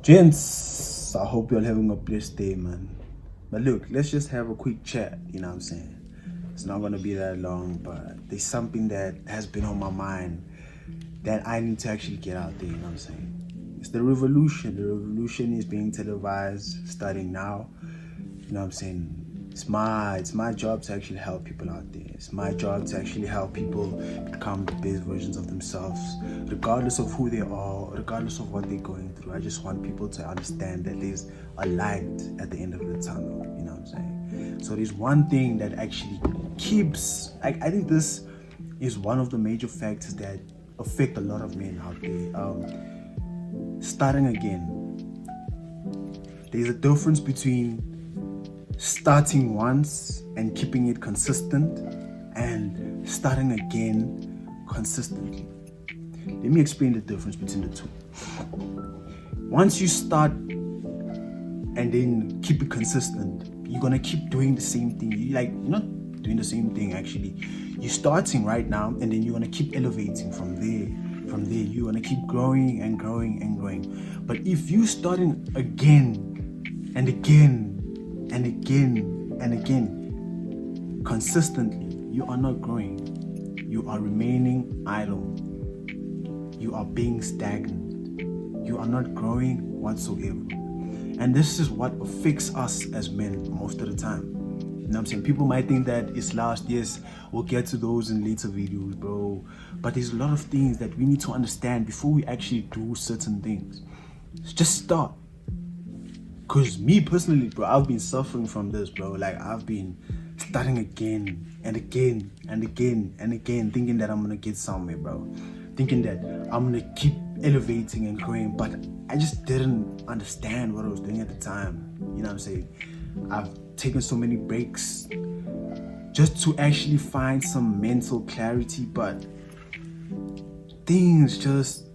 Gents, I hope you're having a blessed day, man. But look, let's just have a quick chat, you know what I'm saying? It's not gonna be that long, but there's something that has been on my mind that I need to actually get out there, you know what I'm saying? It's the revolution. The revolution is being televised starting now. You know what I'm saying? It's my job to actually help people out there. It's my job to actually help people become the best versions of themselves, regardless of who they are, regardless of what they're going through. I just want people to understand that there's a light at the end of the tunnel, you know what I'm saying? So there's one thing that actually keeps, I think this is one of the major factors that affect a lot of men out there. Starting again. There's a difference between starting once and keeping it consistent and starting again consistently. Let me explain the difference between the two. Once you start and then keep it consistent, you're gonna keep doing the same thing. You're not doing the same thing actually. You're starting right now and then you're gonna keep elevating from there. From there, you're gonna keep growing and growing and growing. But if you starting again and again and again and again consistently, you are not growing. You are remaining idle. You are being stagnant. You are not growing whatsoever. And this is what affects us as men most of the time. You know what I'm saying? People might think that it's last. Yes, we'll get to those in later videos, bro. But there's a lot of things that we need to understand before we actually do certain things. Just start. Cause me personally, bro, I've been suffering from this, bro. Like I've been starting again and again and again and again, thinking that I'm gonna get somewhere, bro. Thinking that I'm gonna keep elevating and growing, but I just didn't understand what I was doing at the time. You know what I'm saying? I've taken so many breaks just to actually find some mental clarity, but things just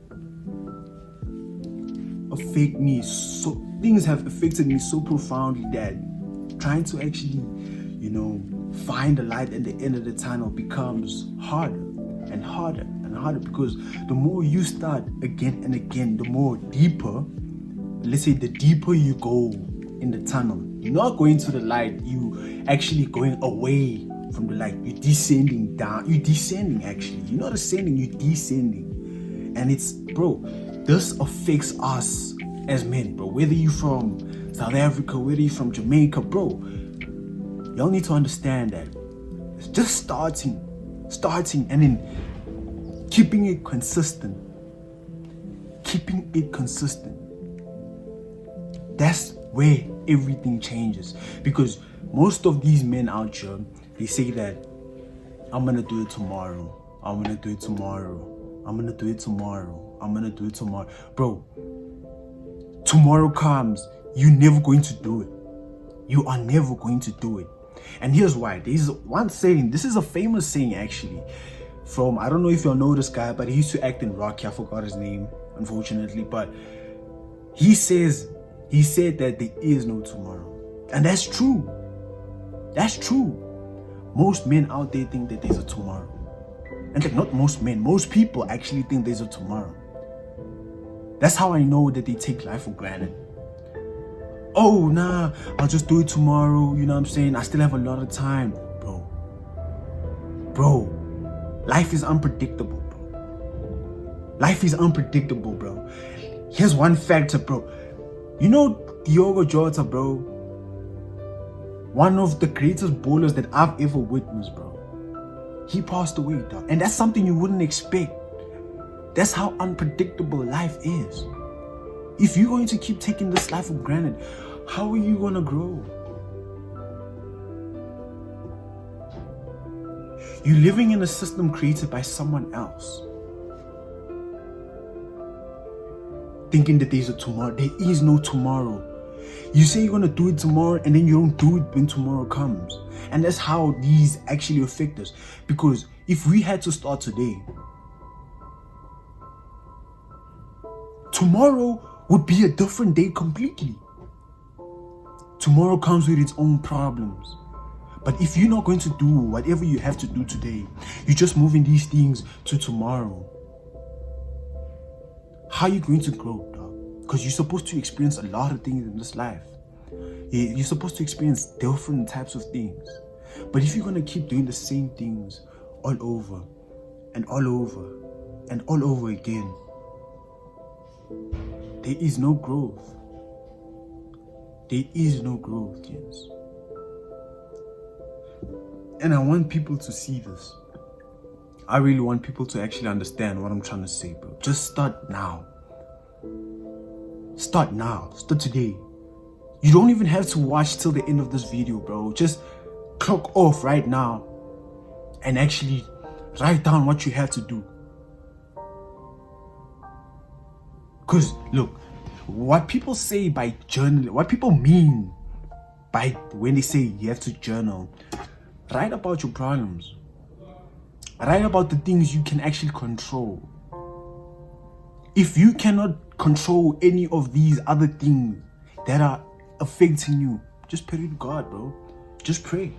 affect me so. Things have affected me so profoundly that trying to actually, find the light at the end of the tunnel becomes harder and harder and harder, because the more you start again and again, the more deeper, let's say the deeper you go in the tunnel. You're not going to the light, you actually going away from the light. You're descending down. You're descending actually. You're not ascending, you're descending. And it's, bro, this affects us as men, bro. Whether you're from South Africa, whether you're from Jamaica, bro, y'all need to understand that it's just starting and then keeping it consistent. That's where everything changes. Because most of these men out here, they say that I'm gonna do it tomorrow. I'm gonna do it tomorrow. I'm gonna do it tomorrow. I'm gonna do it tomorrow. Bro, tomorrow comes, you're never going to do it. You are never going to do it. And here's why. There's one saying, this is a famous saying actually, from, I don't know if y'all know this guy, but he used to act in Rocky. I forgot his name, unfortunately. But he said that there is no tomorrow. And that's true. That's true. Most men out there think that there's a tomorrow. And like, not most men, most people actually think there's a tomorrow. That's how I know that they take life for granted. Oh, nah, I'll just do it tomorrow. You know what I'm saying? I still have a lot of time. Bro, life is unpredictable, bro. Life is unpredictable, bro. Here's one factor, bro. You know Diogo Jota, bro? One of the greatest bowlers that I've ever witnessed, bro. He passed away, dog. And that's something you wouldn't expect. That's how unpredictable life is. If you're going to keep taking this life for granted, how are you going to grow? You're living in a system created by someone else. Thinking that there's a tomorrow. There is no tomorrow. You say you're going to do it tomorrow and then you don't do it when tomorrow comes. And that's how these actually affect us. Because if we had to start today, tomorrow would be a different day completely. Tomorrow comes with its own problems. But if you're not going to do whatever you have to do today, you're just moving these things to tomorrow, how are you going to grow, dog? Because you're supposed to experience a lot of things in this life. You're supposed to experience different types of things. But if you're going to keep doing the same things all over and all over and all over again, there is no growth. There is no growth, gents. And I want people to see this. I really want people to actually understand what I'm trying to say, bro. Just start now. Start now. Start today. You don't even have to watch till the end of this video, bro. Just clock off right now and actually write down what you have to do. Because look, what people say by journaling, what people mean by when they say you have to journal, write about your problems. Write about the things you can actually control. If you cannot control any of these other things that are affecting you, just pray to God, bro. Just pray.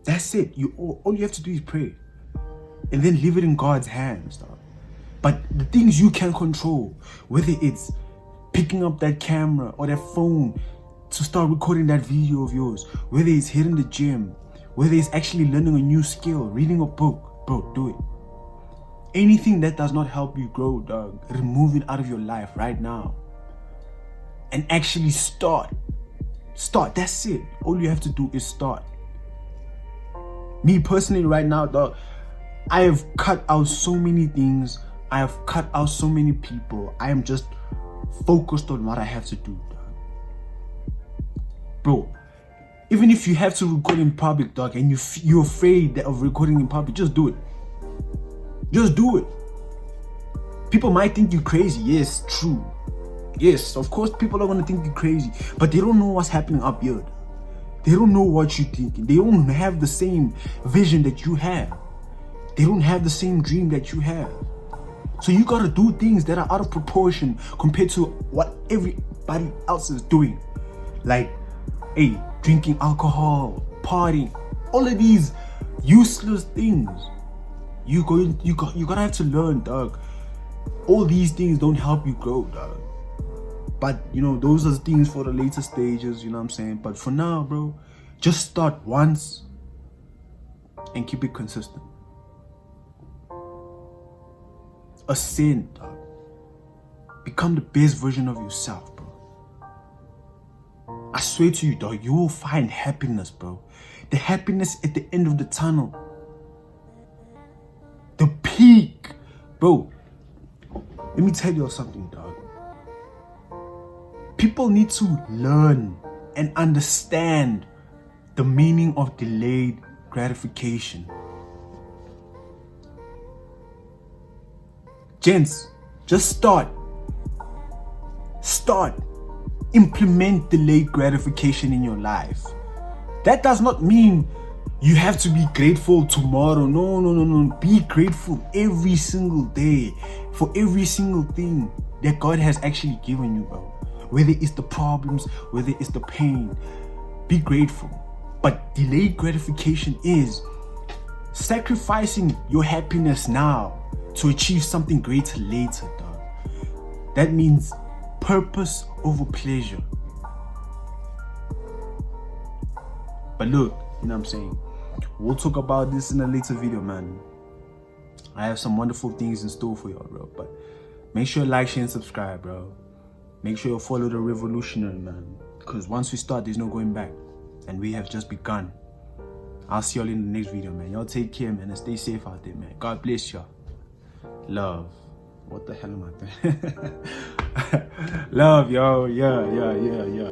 That's it. All you have to do is pray. And then leave it in God's hands, dog. But the things you can control, whether it's picking up that camera or that phone to start recording that video of yours, whether it's hitting the gym, whether it's actually learning a new skill, reading a book, bro, do it. Anything that does not help you grow, dog, remove it out of your life right now. And actually start. Start, that's it. All you have to do is start. Me personally right now, dog, I have cut out so many things. I have cut out so many people. I am just focused on what I have to do, dog. Bro, even if you have to record in public, dog, and you're afraid of recording in public, just do it. Just do it. People might think you're crazy. Yes, true. Yes, of course people are going to think you're crazy, but they don't know what's happening up here. They don't know what you're thinking. They don't have the same vision that you have. They don't have the same dream that you have. So you got to do things that are out of proportion compared to what everybody else is doing. Like, hey, drinking alcohol, partying, all of these useless things. You gotta have to learn, dog. All these things don't help you grow, dog. But you know, those are things for the later stages, you know what I'm saying? But for now, bro, just start once and keep it consistent. Ascend, dog. Become the best version of yourself, bro. I swear to you, dog, you will find happiness, bro. The happiness at the end of the tunnel. The peak, bro. Let me tell you something, dog. People need to learn and understand the meaning of delayed gratification. Gents, just start. Implement delayed gratification in your life. That does not mean you have to be grateful tomorrow. No. Be grateful every single day for every single thing that God has actually given you, bro. Whether it's the problems, whether it's the pain, be grateful. But delayed gratification is sacrificing your happiness now to achieve something greater later, dog. That means purpose over pleasure. But look, you know what I'm saying? We'll talk about this in a later video, man. I have some wonderful things in store for y'all, bro. But make sure you like, share, and subscribe, bro. Make sure you follow the revolutionary, man. Because once we start, there's no going back. And we have just begun. I'll see y'all in the next video, man. Y'all take care, man. And stay safe out there, man. God bless y'all. Love. What the hell am I doing? Love, yo. Yeah.